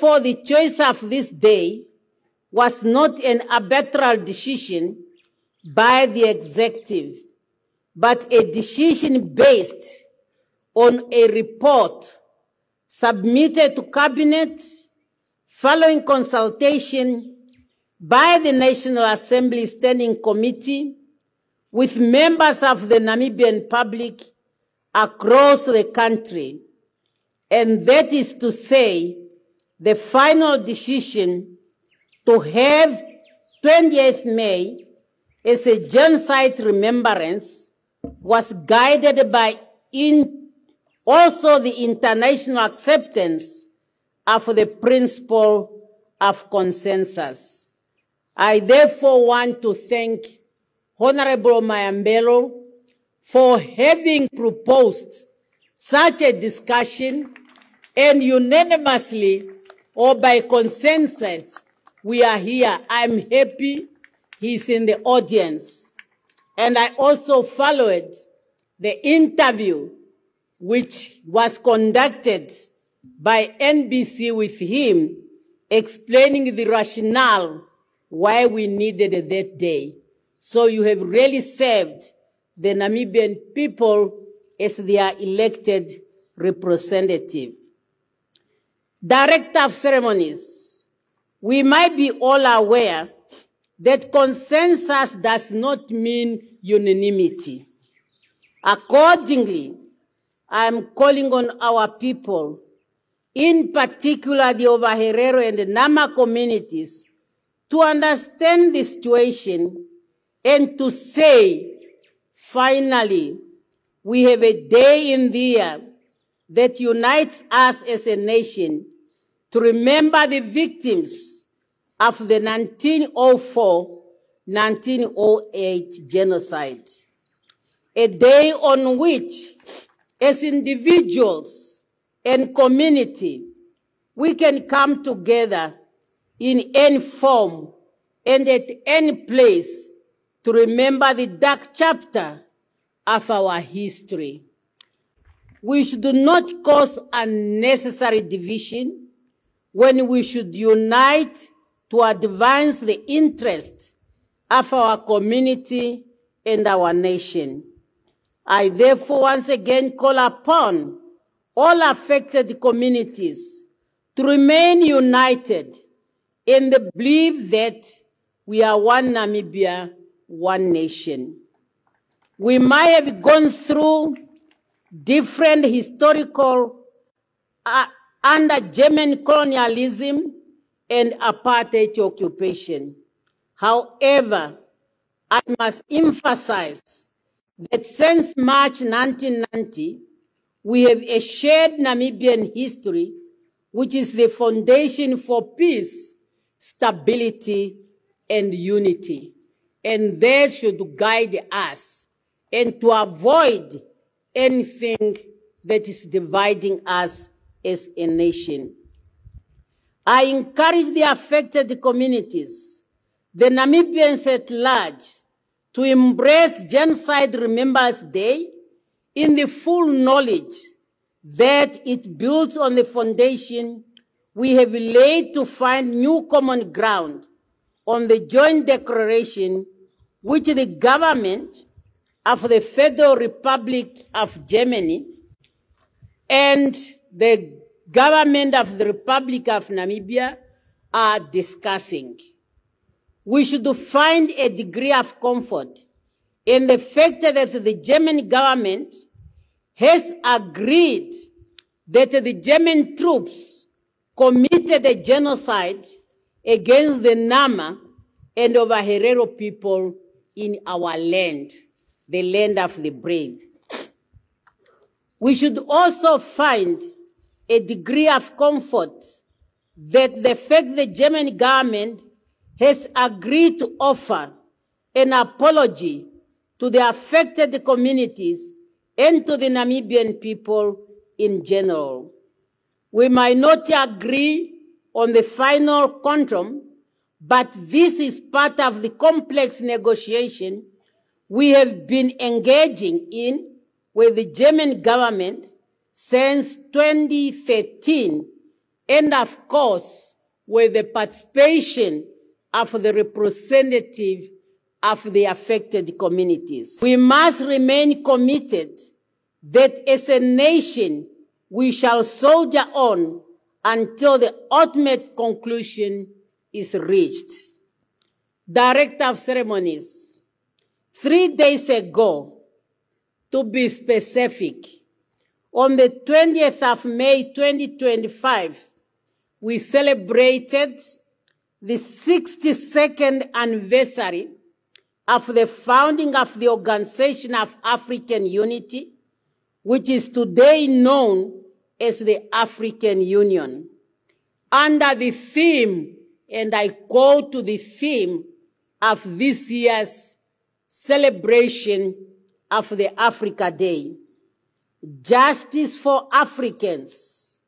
Therefore, the choice of this day was not an arbitrary decision by the executive, but a decision based on a report submitted to Cabinet following consultation by the National Assembly Standing Committee with members of the Namibian public across the country. And that is to say, the final decision to have 28th May as a genocide remembrance was guided by also the international acceptance of the principle of consensus. I therefore want to thank Honorable Mayambelo for having proposed such a discussion, and unanimously or by consensus, we are here. I'm happy he's in the audience. And I also followed the interview which was conducted by NBC with him, explaining the rationale why we needed that day. So you have really served the Namibian people as their elected representative. Director of Ceremonies, we might be all aware that consensus does not mean unanimity. Accordingly, I am calling on our people, in particular the Herero and the Nama communities, to understand the situation and to say, finally, we have a day in the year that unites us as a nation to remember the victims of the 1904-1908 genocide. A day on which, as individuals and community, we can come together in any form and at any place to remember the dark chapter of our history. We should not cause unnecessary division when we should unite to advance the interests of our community and our nation. I therefore once again call upon all affected communities to remain united in the belief that we are one Namibia, one nation. We might have gone through different historical under German colonialism and apartheid occupation. However, I must emphasize that since March 1990, we have a shared Namibian history, which is the foundation for peace, stability, and unity. And that should guide us, and to avoid anything that is dividing us as a nation. I encourage the affected communities, the Namibians at large, to embrace Genocide Remembrance Day in the full knowledge that it builds on the foundation we have laid to find new common ground on the joint declaration which the government of the Federal Republic of Germany and the government of the Republic of Namibia are discussing. We should find a degree of comfort in the fact that the German government has agreed that the German troops committed a genocide against the Nama and of Herero people in our land, the land of the brave. We should also find a degree of comfort that the fact the German government has agreed to offer an apology to the affected communities and to the Namibian people in general. We might not agree on the final quantum, but this is part of the complex negotiation we have been engaging in with the German government since 2013 and of course, with the participation of the representative of the affected communities. We must remain committed that as a nation, we shall soldier on until the ultimate conclusion is reached. Director of Ceremonies, 3 days ago, to be specific, on the 20th of May 2025, we celebrated the 62nd anniversary of the founding of the Organization of African Unity, which is today known as the African Union, under the theme, and I quote to the theme of this year's celebration of the Africa Day, justice for Africans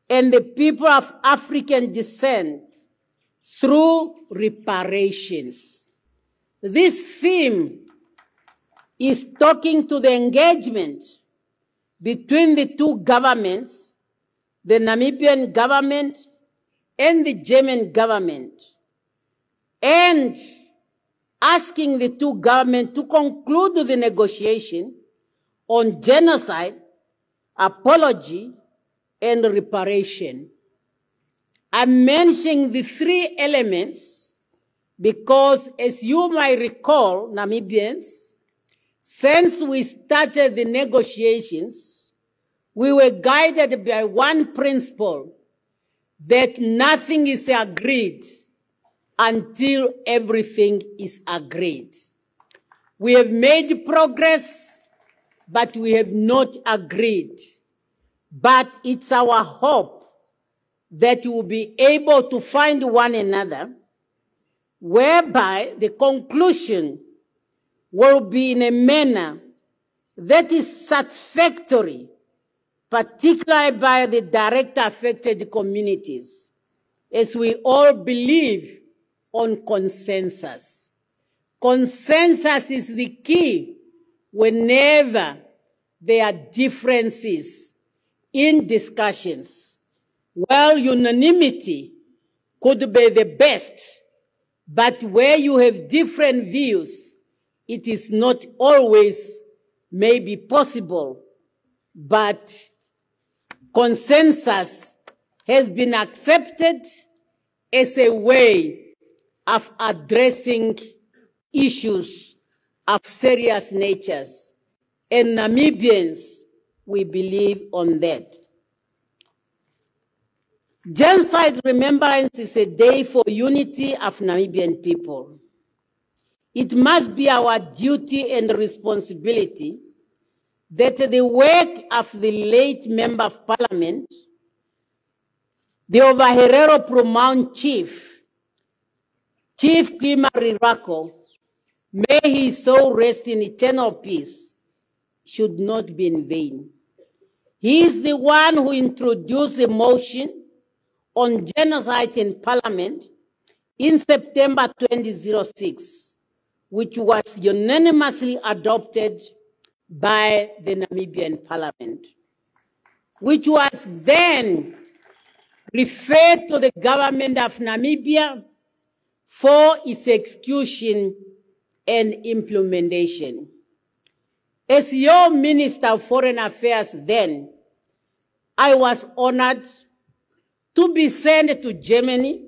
and the people of African descent through reparations. This theme is talking to the engagement between the two governments, the Namibian government and the German government, and asking the two governments to conclude the negotiation on genocide, apology, and reparation. I'm mentioning the 3 elements because, as you might recall, Namibians, since we started the negotiations, we were guided by one principle, that nothing is agreed until everything is agreed. We have made progress, but we have not agreed. But it's our hope that we will be able to find one another, whereby the conclusion will be in a manner that is satisfactory, particularly by the direct affected communities, as we all believe on consensus. Consensus is the key whenever there are differences in discussions. Well, unanimity could be the best, but where you have different views, it is not always maybe possible, but consensus has been accepted as a way of addressing issues of serious natures. And Namibians, we believe on that. Genocide Remembrance is a day for unity of Namibian people. It must be our duty and responsibility that the work of the late Member of Parliament, the over Herero Promound Chief Kima Rirako, may his soul rest in eternal peace, should not be in vain. He is the one who introduced the motion on genocide in Parliament in September 2006, which was unanimously adopted by the Namibian Parliament, which was then referred to the government of Namibia for its execution and implementation. As your Minister of Foreign Affairs then, I was honored to be sent to Germany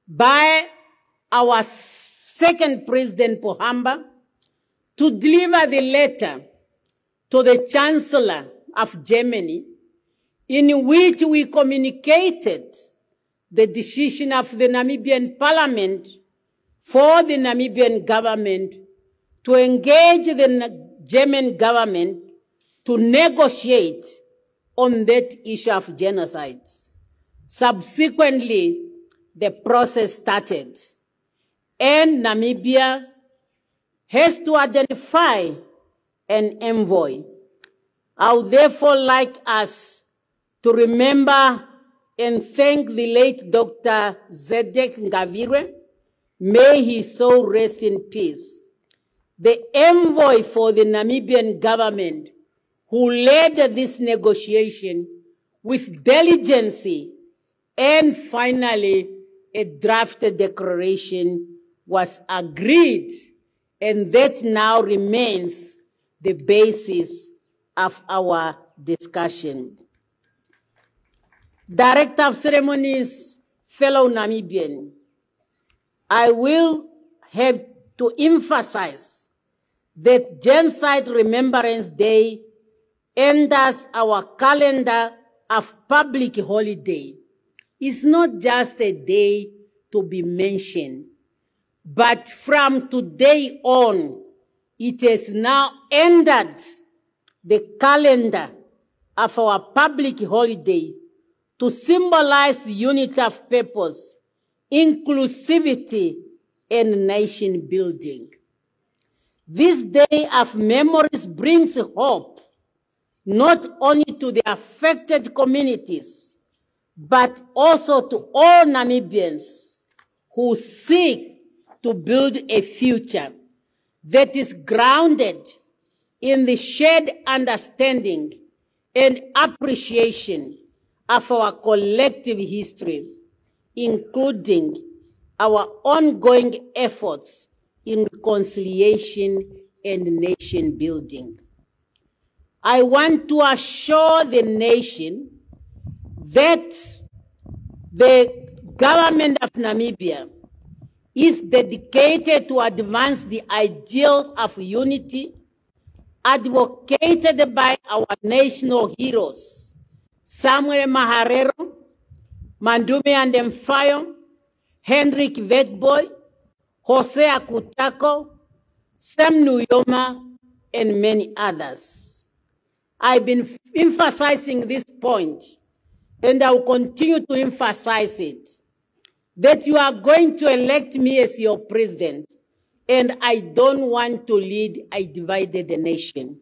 by our second President Pohamba to deliver the letter to the Chancellor of Germany, in which we communicated the decision of the Namibian Parliament for the Namibian government to engage the German government to negotiate on that issue of genocide. Subsequently, the process started, and Namibia has to identify an envoy. I would therefore like us to remember and thank the late Dr. Zedek Ngavire. May his soul rest in peace. The envoy for the Namibian government who led this negotiation with diligence And finally, a draft declaration was agreed, and that now remains the basis of our discussion. Director of Ceremonies, fellow Namibian, I will have to emphasize that Genocide Remembrance Day enters our calendar of public holiday. It's not just a day to be mentioned, but from today on, it has now entered the calendar of our public holiday to symbolize unity of purpose, inclusivity, and nation building. This day of memories brings hope, not only to the affected communities, but also to all Namibians who seek to build a future that is grounded in the shared understanding and appreciation of our collective history, including our ongoing efforts in reconciliation and nation building. I want to assure the nation that the government of Namibia is dedicated to advance the ideals of unity advocated by our national heroes, Samuel Herero, Mandume and Mfayo, Hendrik Witbooi, Jose Akutako, Sam Nujoma, and many others. I've been emphasizing this point, and I will continue to emphasize it, that you are going to elect me as your president, and I don't want to lead a divided nation.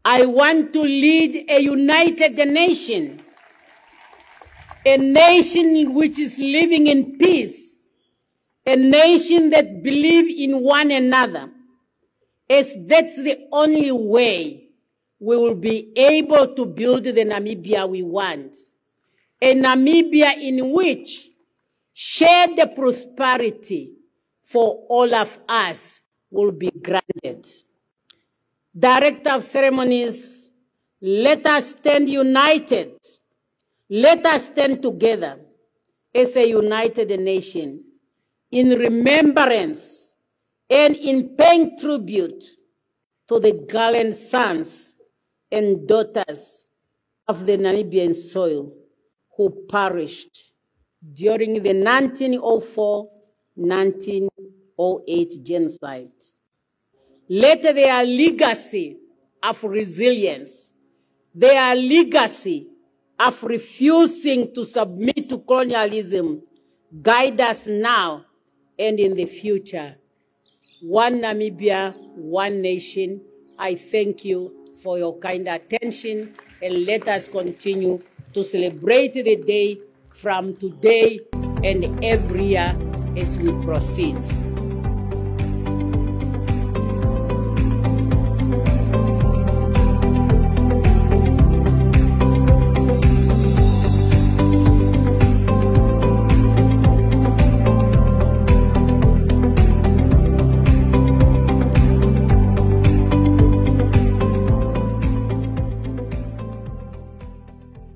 I want to lead a united nation, a nation which is living in peace, a nation that believes in one another, as that's the only way we will be able to build the Namibia we want, a Namibia in which shared prosperity for all of us will be granted. Director of Ceremonies, let us stand united. Let us stand together as a united nation in remembrance and in paying tribute to the gallant sons and daughters of the Namibian soil who perished during the 1904-1908 genocide. Let their legacy of resilience, their legacy of refusing to submit to colonialism guide us now and in the future. One Namibia, one nation. I thank you for your kind attention, and let us continue to celebrate the day from today and every year as we proceed.